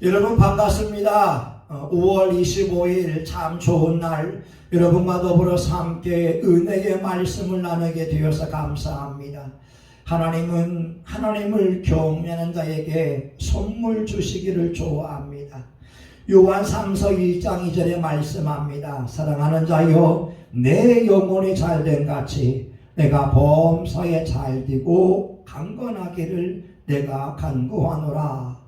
여러분 반갑습니다. 5월 25일 참 좋은 날, 여러분과 더불어서 함께 은혜의 말씀을 나누게 되어서 감사합니다. 하나님은 하나님을 경외하는 자에게 선물 주시기를 좋아합니다. 요한 3서 2장 2절에 말씀합니다. 사랑하는 자여, 내 영혼이 잘된 같이 내가 범사에 잘되고 강건하기를 내가 간구하노라.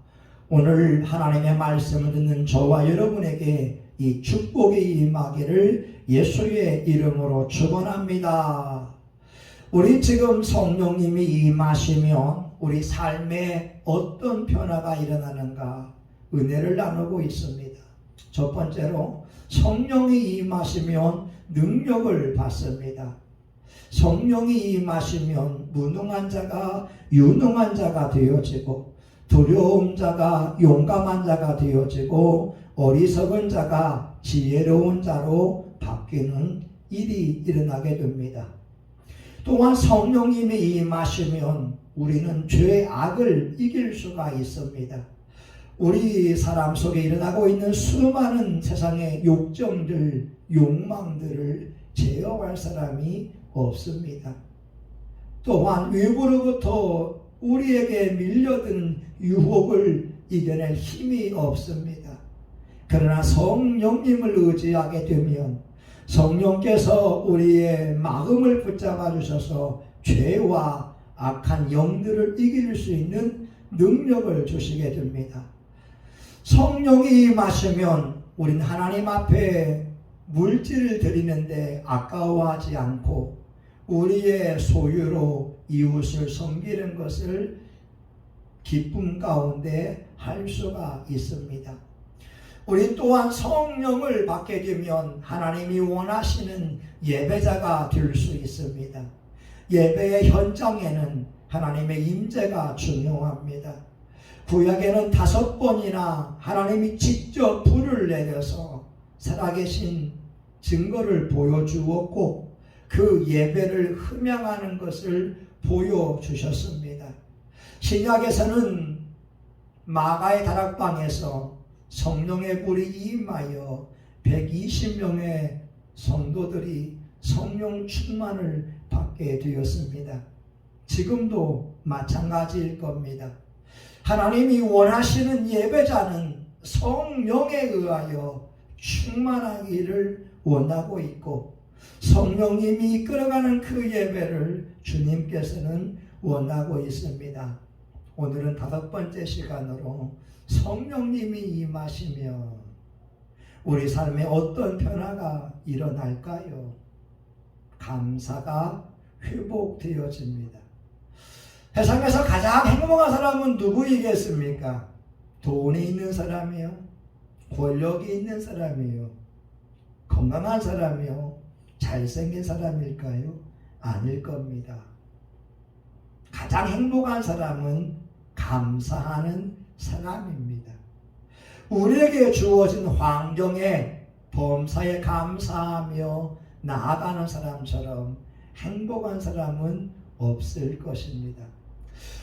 오늘 하나님의 말씀을 듣는 저와 여러분에게 이 축복이 임하기를 예수의 이름으로 축원합니다. 우리 지금 성령님이 임하시면 우리 삶에 어떤 변화가 일어나는가 은혜를 나누고 있습니다. 첫 번째로 성령이 임하시면 능력을 받습니다. 성령이 임하시면 무능한 자가 유능한 자가 되어지고, 두려운 자가 용감한 자가 되어지고, 어리석은 자가 지혜로운 자로 바뀌는 일이 일어나게 됩니다. 또한 성령님이 임하시면 우리는 죄악을 이길 수가 있습니다. 우리 사람 속에 일어나고 있는 수많은 세상의 욕정들, 욕망들을 제어할 사람이 없습니다. 또한 외부로부터 우리에게 밀려든 유혹을 이겨낼 힘이 없습니다. 그러나 성령님을 의지하게 되면 성령께서 우리의 마음을 붙잡아 주셔서 죄와 악한 영들을 이길 수 있는 능력을 주시게 됩니다. 성령이 임하시면 우린 하나님 앞에 물질을 드리는데 아까워하지 않고 우리의 소유로 이웃을 섬기는 것을 기쁨 가운데 할 수가 있습니다. 우리 또한 성령을 받게 되면 하나님이 원하시는 예배자가 될 수 있습니다. 예배의 현장에는 하나님의 임재가 중요합니다. 구약에는 5번이나 하나님이 직접 불을 내려서 살아계신 증거를 보여주었고, 그 예배를 흠양하는 것을 보여주셨습니다. 신약에서는 마가의 다락방에서 성령의 불이 임하여 120명의 성도들이 성령 충만을 받게 되었습니다. 지금도 마찬가지일 겁니다. 하나님이 원하시는 예배자는 성령에 의하여 충만하기를 원하고 있고, 성령님이 이끌어가는 그 예배를 주님께서는 원하고 있습니다. 오늘은 5번째 시간으로 성령님이 임하시면 우리 삶에 어떤 변화가 일어날까요? 감사가 회복되어집니다. 세상에서 가장 행복한 사람은 누구이겠습니까? 돈이 있는 사람이요? 권력이 있는 사람이요? 건강한 사람이요? 잘생긴 사람일까요? 아닐 겁니다. 가장 행복한 사람은 감사하는 사람입니다. 우리에게 주어진 환경에 범사에 감사하며 나아가는 사람처럼 행복한 사람은 없을 것입니다.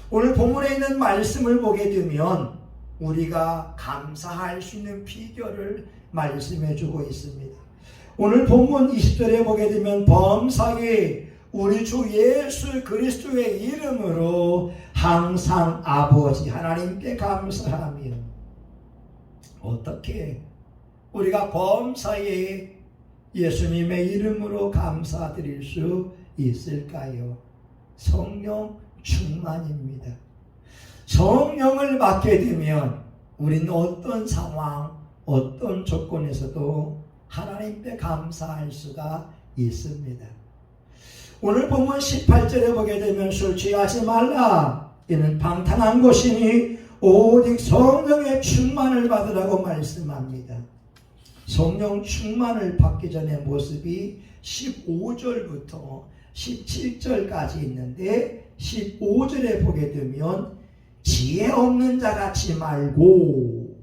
오늘 본문에 있는 말씀을 보게 되면 우리가 감사할 수 있는 비결을 말씀해 주고 있습니다. 오늘 본문 20절에 보게 되면 범사에 우리 주 예수 그리스도의 이름으로 항상 아버지 하나님께 감사하며. 어떻게 우리가 범사에 예수님의 이름으로 감사드릴 수 있을까요? 성령 충만입니다. 성령을 받게 되면 우리는 어떤 상황, 어떤 조건에서도 하나님께 감사할 수가 있습니다. 오늘 본문 18절에 보게 되면 술 취하지 말라. 이는 방탕한 것이니 오직 성령의 충만을 받으라고 말씀합니다. 성령 충만을 받기 전의 모습이 15절부터 17절까지 있는데, 15절에 보게 되면 지혜 없는 자 같이 말고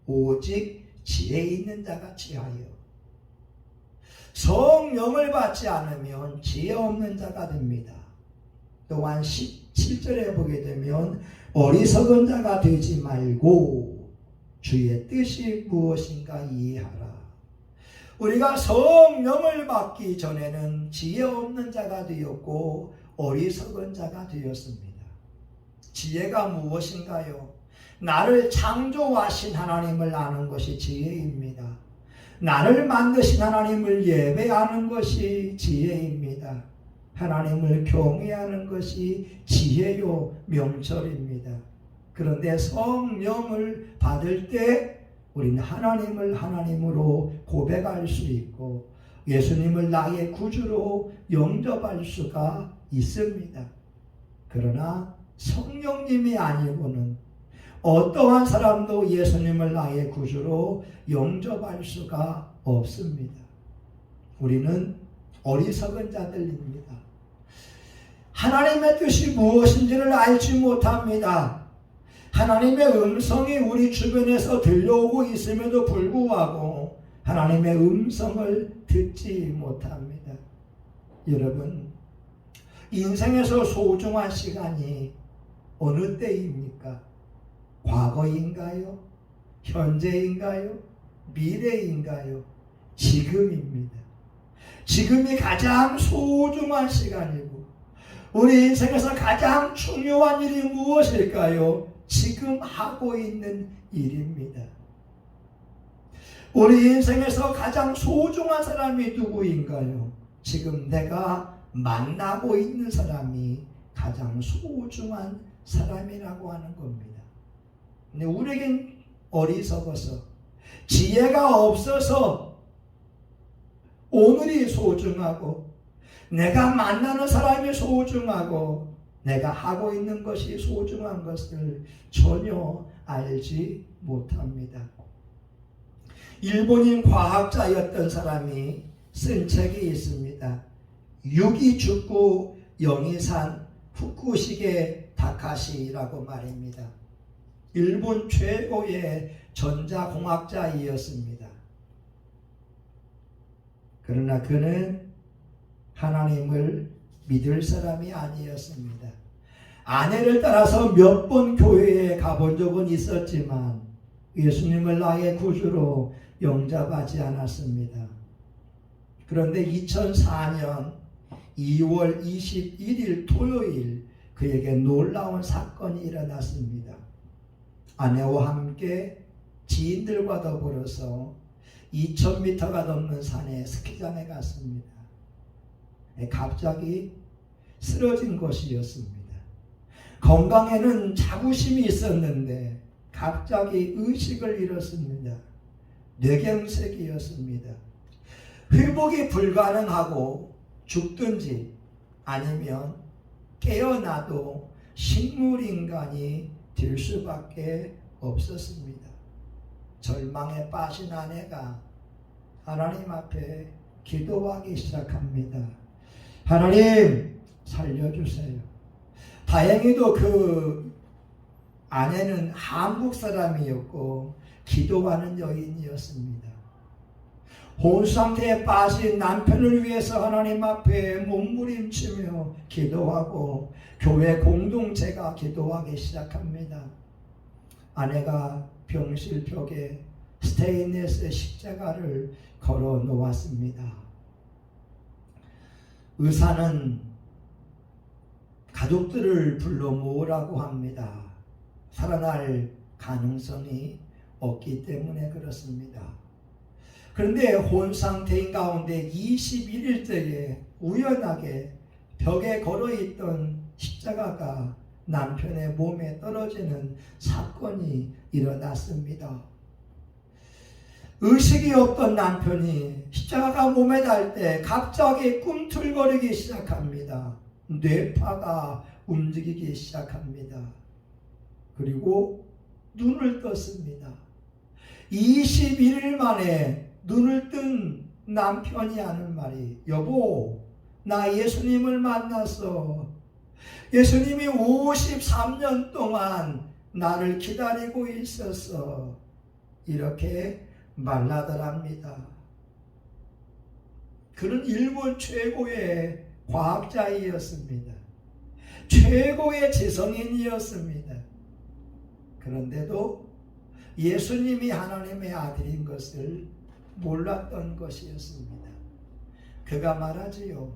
오직 지혜 있는 자 같이 하여. 성령을 받지 않으면 지혜 없는 자가 됩니다. 또한 17절에 보게 되면 어리석은 자가 되지 말고 주의 뜻이 무엇인가 이해하라. 우리가 성령을 받기 전에는 지혜 없는 자가 되었고 어리석은 자가 되었습니다. 지혜가 무엇인가요? 나를 창조하신 하나님을 아는 것이 지혜입니다. 나를 만드신 하나님을 예배하는 것이 지혜입니다. 하나님을 경외하는 것이 지혜요 명철입니다. 그런데 성령을 받을 때 우리는 하나님을 하나님으로 고백할 수 있고 예수님을 나의 구주로 영접할 수가 있습니다. 그러나 성령님이 아니고는 어떠한 사람도 예수님을 나의 구주로 영접할 수가 없습니다. 우리는 어리석은 자들입니다. 하나님의 뜻이 무엇인지를 알지 못합니다. 하나님의 음성이 우리 주변에서 들려오고 있음에도 불구하고 하나님의 음성을 듣지 못합니다. 여러분, 인생에서 소중한 시간이 어느 때입니까? 과거인가요? 현재인가요? 미래인가요? 지금입니다. 지금이 가장 소중한 시간이고 우리 인생에서 가장 중요한 일이 무엇일까요? 지금 하고 있는 일입니다. 우리 인생에서 가장 소중한 사람이 누구인가요? 지금 내가 만나고 있는 사람이 가장 소중한 사람이라고 하는 겁니다. 근데 우리에겐 어리석어서 지혜가 없어서 오늘이 소중하고 내가 만나는 사람이 소중하고 내가 하고 있는 것이 소중한 것을 전혀 알지 못합니다. 일본인 과학자였던 사람이 쓴 책이 있습니다. 유기축구 영이산 후쿠시게 다카시라고 말입니다. 일본 최고의 전자공학자이었습니다. 그러나 그는 하나님을 믿을 사람이 아니었습니다. 아내를 따라서 몇 번 교회에 가본 적은 있었지만 예수님을 나의 구주로 영접하지 않았습니다. 그런데 2004년 2월 21일 토요일 그에게 놀라운 사건이 일어났습니다. 아내와 함께 지인들과 더불어서 2000m가 넘는 산에 스키장에 갔습니다. 갑자기 쓰러진 것이었습니다. 건강에는 자부심이 있었는데 갑자기 의식을 잃었습니다. 뇌경색이었습니다. 회복이 불가능하고 죽든지 아니면 깨어나도 식물인간이 될 수밖에 없었습니다. 절망에 빠진 아내가 하나님 앞에 기도하기 시작합니다. 하나님 살려주세요. 다행히도 그 아내는 한국 사람이었고 기도하는 여인이었습니다. 혼상태에 빠진 남편을 위해서 하나님 앞에 몸부림치며 기도하고 교회 공동체가 기도하기 시작합니다. 아내가 병실 벽에 스테인레스 십자가를 걸어 놓았습니다. 의사는 가족들을 불러 모으라고 합니다. 살아날 가능성이 없기 때문에 그렇습니다. 그런데 혼상태인 가운데 21일째에 우연하게 벽에 걸어있던 십자가가 남편의 몸에 떨어지는 사건이 일어났습니다. 의식이 없던 남편이 십자가가 몸에 닿을 때 갑자기 꿈틀거리기 시작합니다. 뇌파가 움직이기 시작합니다. 그리고 눈을 떴습니다. 21일 만에 눈을 뜬 남편이 하는 말이 여보 나 예수님을 만났어. 예수님이 53년 동안 나를 기다리고 있었어. 이렇게 말하더랍니다. 그는 일본 최고의 과학자이었습니다. 최고의 지성인이었습니다. 그런데도 예수님이 하나님의 아들인 것을 몰랐던 것이었습니다. 그가 말하지요.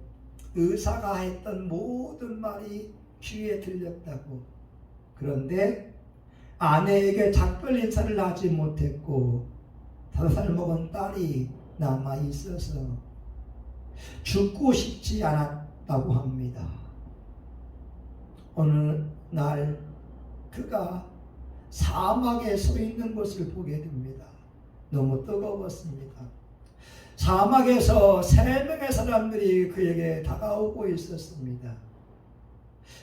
의사가 했던 모든 말이 귀에 들렸다고. 그런데 아내에게 작별 인사를 하지 못했고 5살 먹은 딸이 남아 있어서 죽고 싶지 않았다고 합니다. 어느 날 그가 사막에 서 있는 것을 보게 됩니다. 너무 뜨거웠습니다. 사막에서 3명의 사람들이 그에게 다가오고 있었습니다.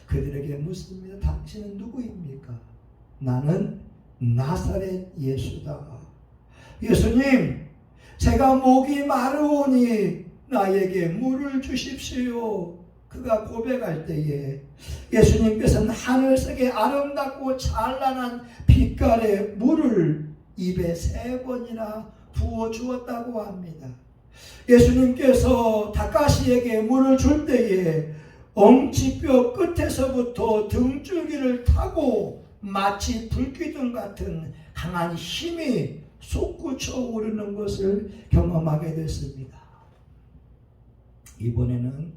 그들에게 묻습니다. 당신은 누구입니까? 나는 나사렛 예수다. 예수님, 제가 목이 마르오니 나에게 물을 주십시오. 그가 고백할 때에 예수님께서는 하늘색의 아름답고 찬란한 빛깔의 물을 입에 3번이나 부어 주었다고 합니다. 예수님께서 다카시에게 물을 줄 때에 엉치뼈 끝에서부터 등줄기를 타고 마치 불기둥 같은 강한 힘이 솟구쳐 오르는 것을 경험하게 됐습니다. 이번에는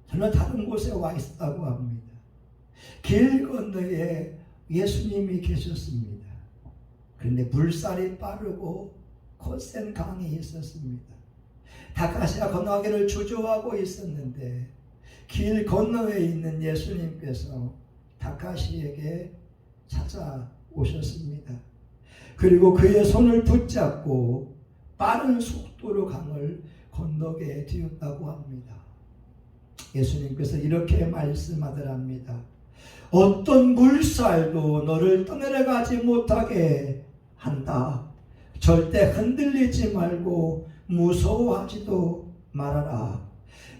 전혀 다른 곳에 와 있었다고 합니다. 길 건너에 예수님이 계셨습니다. 그런데 물살이 빠르고 거센 강이 있었습니다. 다카시가 건너가기를 주저하고 있었는데 길 건너에 있는 예수님께서 다카시에게 찾아오셨습니다. 그리고 그의 손을 붙잡고 빠른 속도로 강을 건너게 되었다고 합니다. 예수님께서 이렇게 말씀하더랍니다. 어떤 물살도 너를 떠내려가지 못하게 한다. 절대 흔들리지 말고 무서워하지도 말아라.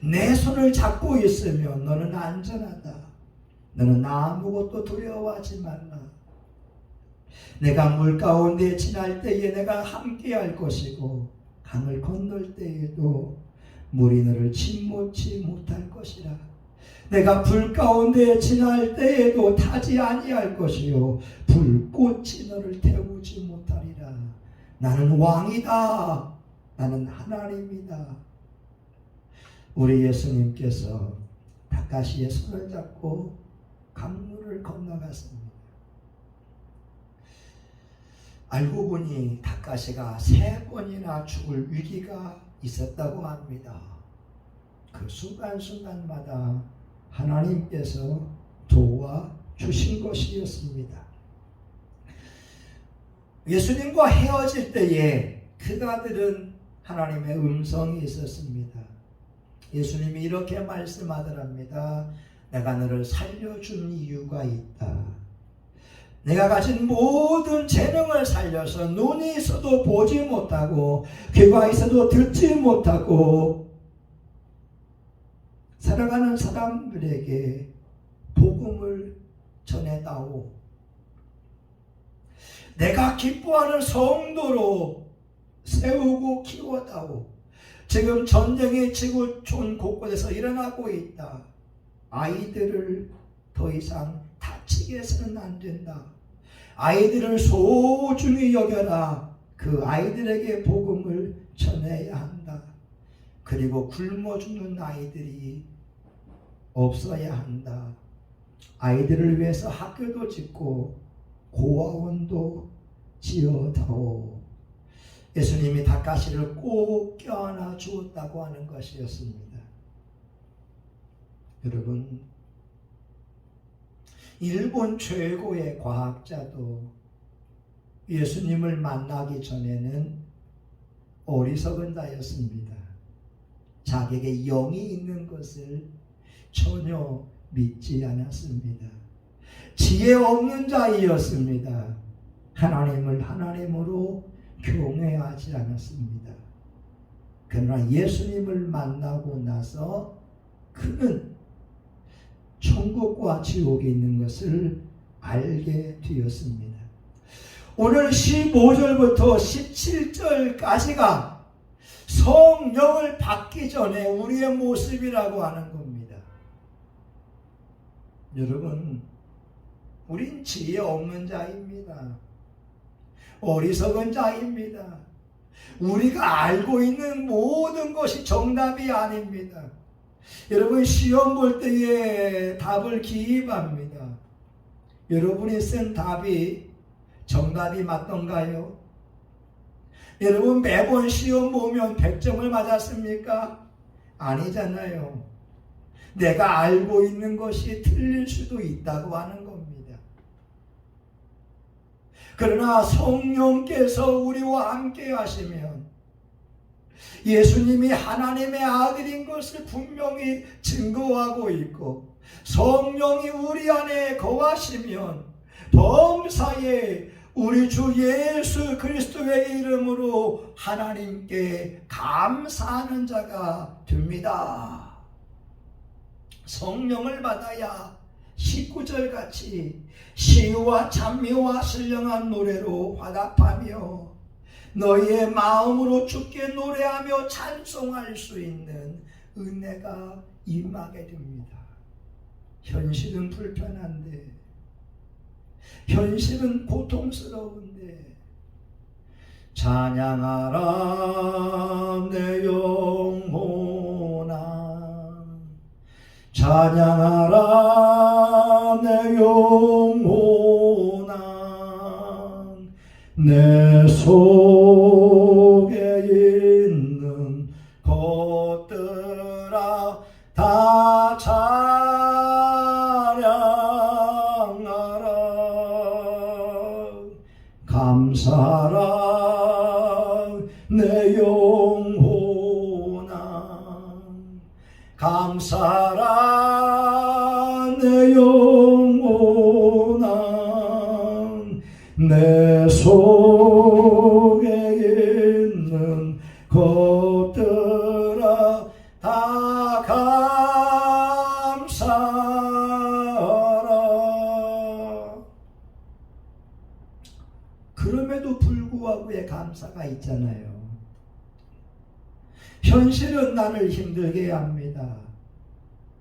내 손을 잡고 있으면 너는 안전하다. 너는 아무것도 두려워하지 말라. 내가 물 가운데 지날 때에 내가 함께 할 것이고 강을 건널 때에도 물이 너를 침몰치 못할 것이라. 내가 불 가운데 지날 때에도 타지 아니할 것이요 불꽃이 너를 태우지 못하리라. 나는 왕이다. 나는 하나님이다. 우리 예수님께서 다카시의 손을 잡고 강물을 건너갔습니다. 알고 보니 다카시가 3번이나 죽을 위기가 있었다고 합니다. 그 순간순간마다 하나님께서 도와주신 것이었습니다. 예수님과 헤어질 때에 그가 들은 하나님의 음성이 있었습니다. 예수님이 이렇게 말씀하더랍니다. 내가 너를 살려준 이유가 있다. 내가 가진 모든 재능을 살려서 눈이 있어도 보지 못하고 귀가 있어도 듣지 못하고 살아가는 사람들에게 복음을 전해다오. 내가 기뻐하는 성도로 세우고 키워다오. 지금 전쟁이 지구촌 곳곳에서 일어나고 있다. 아이들을 더 이상 다치게 해서는 안 된다. 아이들을 소중히 여겨라. 그 아이들에게 복음을 전해야 한다. 그리고 굶어 죽는 아이들이 없어야 한다. 아이들을 위해서 학교도 짓고 고아원도 지어다오. 예수님이 다카시를 꼭 껴안아 주었다고 하는 것이었습니다. 여러분, 일본 최고의 과학자도 예수님을 만나기 전에는 어리석은 자였습니다. 자기에게 영이 있는 것을 전혀 믿지 않았습니다. 지혜 없는 자이었습니다. 하나님을 하나님으로 경외하지 않았습니다. 그러나 예수님을 만나고 나서 그는 천국과 지옥이 있는 것을 알게 되었습니다. 오늘 15절부터 17절까지가 성령을 받기 전에 우리의 모습이라고 하는 겁니다. 여러분, 우린 지혜 없는 자입니다. 어리석은 자입니다. 우리가 알고 있는 모든 것이 정답이 아닙니다. 여러분, 시험 볼 때에 답을 기입합니다. 여러분이 쓴 답이 정답이 맞던가요? 여러분, 매번 시험 보면 100점을 맞았습니까? 아니잖아요. 내가 알고 있는 것이 틀릴 수도 있다고 하는 겁니다. 그러나 성령께서 우리와 함께 하시면 예수님이 하나님의 아들인 것을 분명히 증거하고 있고, 성령이 우리 안에 거하시면 범사에 우리 주 예수 그리스도의 이름으로 하나님께 감사하는 자가 됩니다. 성령을 받아야 19절 같이 시와 찬미와 신령한 노래로 화답하며 너희의 마음으로 주께 노래하며 찬송할 수 있는 은혜가 임하게 됩니다. 현실은 불편한데, 현실은 고통스러운데, 찬양하라 내 영혼아, 찬양하라 내 영혼아, 내 속에 있는 것들아 다 찬양하라. 감사하라 내 영혼아, 감사하라 내 영혼아, 내 속에 있는 것들아 다 감사하라. 그럼에도 불구하고 왜 감사가 있잖아요. 현실은 나를 힘들게 합니다.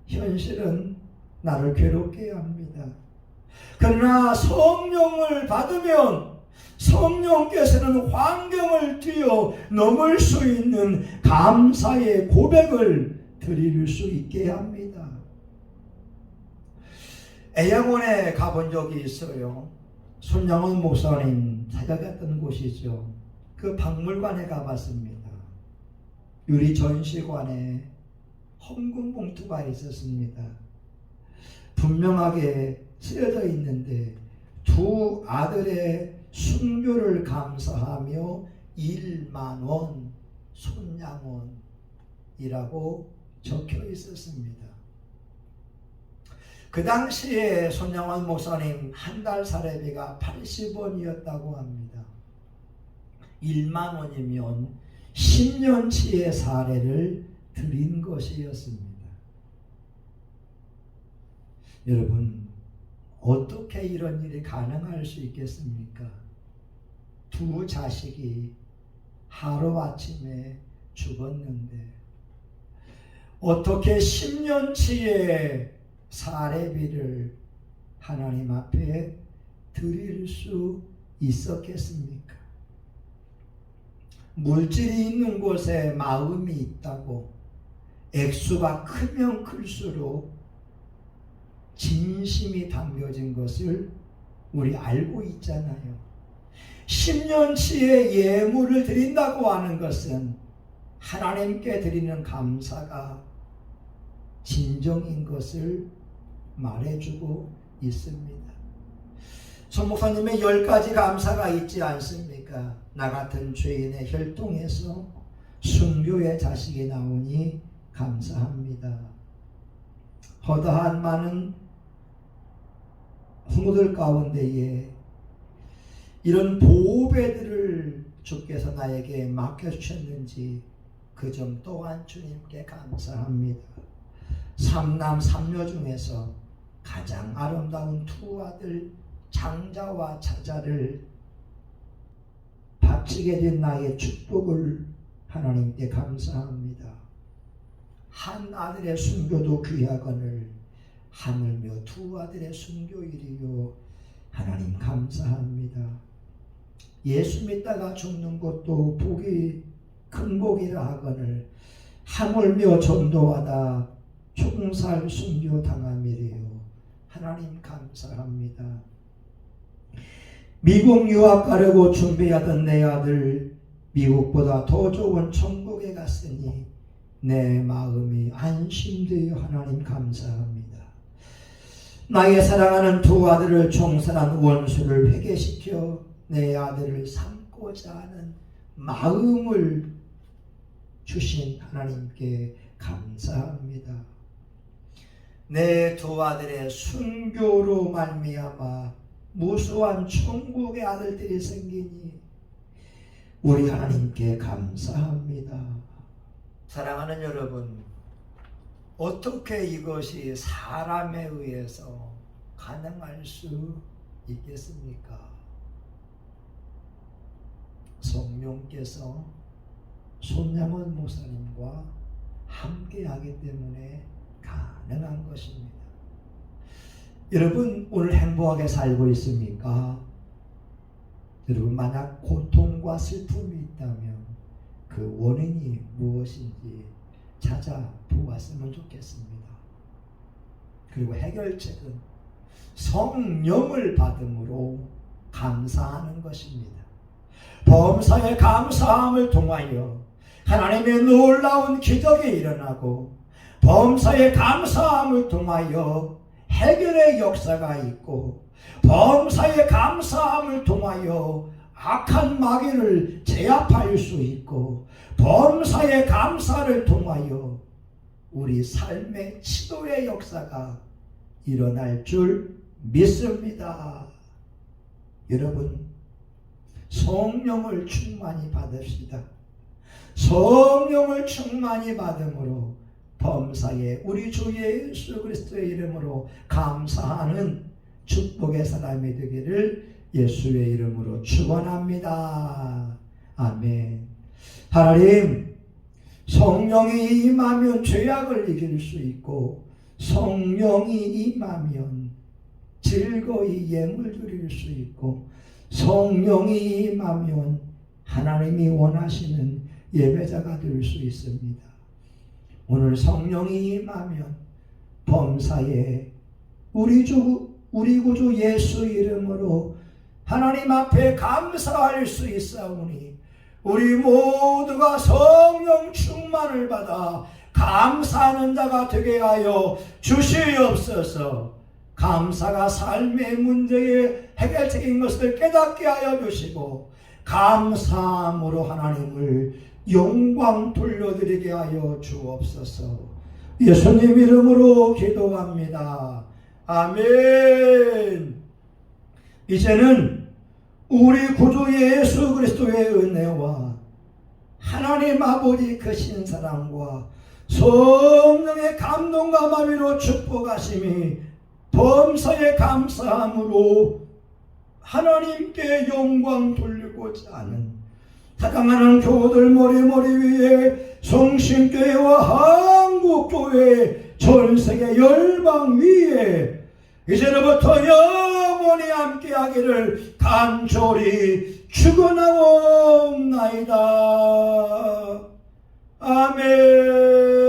현실은 나를 괴롭게 합니다. 그러나 성령을 받으면 성령께서는 환경을 뛰어넘을 수 있는 감사의 고백을 드릴 수 있게 합니다. 애양원에 가본 적이 있어요. 손양원 목사님 찾아갔던 곳이죠. 그 박물관에 가봤습니다. 유리 전시관에 헌금 봉투가 있었습니다. 분명하게 쓰여져 있는데 두 아들의 순교를 감사하며 1만 원 손양원이라고 적혀 있었습니다. 그 당시에 손양원 목사님 한 달 사례비가 80원이었다고 합니다. 1만 원이면 10년치의 사례를 드린 것이었습니다. 여러분, 어떻게 이런 일이 가능할 수 있겠습니까? 두 자식이 하루아침에 죽었는데 어떻게 10년치의 사례비를 하나님 앞에 드릴 수 있었겠습니까? 물질이 있는 곳에 마음이 있다고 액수가 크면 클수록 진심이 담겨진 것을 우리 알고 있잖아요. 10년치의 예물을 드린다고 하는 것은 하나님께 드리는 감사가 진정인 것을 말해주고 있습니다. 손 목사님의 10가지 감사가 있지 않습니까? 나 같은 죄인의 혈통에서 순교의 자식이 나오니 감사합니다. 허다한 많은 후무들 가운데에 이런 보배들을 주께서 나에게 맡겨주셨는지 그 점 또한 주님께 감사합니다. 삼남 삼녀 중에서 가장 아름다운 두 아들 장자와 차자를 바치게 된 나의 축복을 하나님께 감사합니다. 한 아들의 순교도 귀하거늘 하물며 두 아들의 순교일이요 하나님 감사합니다. 예수 믿다가 죽는 것도 복이 큰 복이라 하거늘 하물며 전도하다 총살 순교 당함이래요. 하나님 감사합니다. 미국 유학 가려고 준비하던 내 아들 미국보다 더 좋은 천국에 갔으니 내 마음이 안심되어 하나님 감사합니다. 나의 사랑하는 두 아들을 총살한 원수를 회개시켜 내 아들을 삼고자 하는 마음을 주신 하나님께 감사합니다. 내 두 아들의 순교로 말미암아 무수한 천국의 아들들이 생기니 우리 하나님께 감사합니다. 사랑하는 여러분, 어떻게 이것이 사람에 의해서 가능할 수 있겠습니까? 성령께서 손양원 목사님과 함께하기 때문에 가능한 것입니다. 여러분, 오늘 행복하게 살고 있습니까? 여러분, 만약 고통과 슬픔이 있다면 그 원인이 무엇인지 찾아보았으면 좋겠습니다. 그리고 해결책은 성령을 받음으로 감사하는 것입니다. 범사에 감사함을 통하여 하나님의 놀라운 기적이 일어나고 범사에 감사함을 통하여 해결의 역사가 있고 범사에 감사함을 통하여 악한 마귀를 제압할 수 있고 범사에 감사를 통하여 우리 삶의 치료의 역사가 일어날 줄 믿습니다. 여러분, 성령을 충만히 받읍시다. 성령을 충만히 받음으로 범사에 우리 주 예수 그리스도의 이름으로 감사하는 축복의 사람이 되기를 예수의 이름으로 축원합니다. 아멘. 하나님, 성령이 임하면 죄악을 이길 수 있고 성령이 임하면 즐거이 예물 드릴 수 있고 성령이 임하면 하나님이 원하시는 예배자가 될 수 있습니다. 오늘 성령이 임하면 범사에 우리 구주 예수 이름으로 하나님 앞에 감사할 수 있사오니 우리 모두가 성령 충만을 받아 감사하는 자가 되게 하여 주시옵소서. 감사가 삶의 문제의 해결책인 것을 깨닫게 하여 주시고 감사함으로 하나님을 영광 돌려드리게 하여 주옵소서. 예수님 이름으로 기도합니다. 아멘. 이제는 우리 구주 예수 그리스도의 은혜와 하나님 아버지 크신 사랑과 성령의 감동과 마비로 축복하심이 범사에 감사함으로 하나님께 영광 돌리고자 하는 사랑하는 교우들 머리 위에 성신교회와 한국교회 전세계 열방 위에 이제로부터 영원히 함께하기를 간절히 축원하옵나이다. 아멘.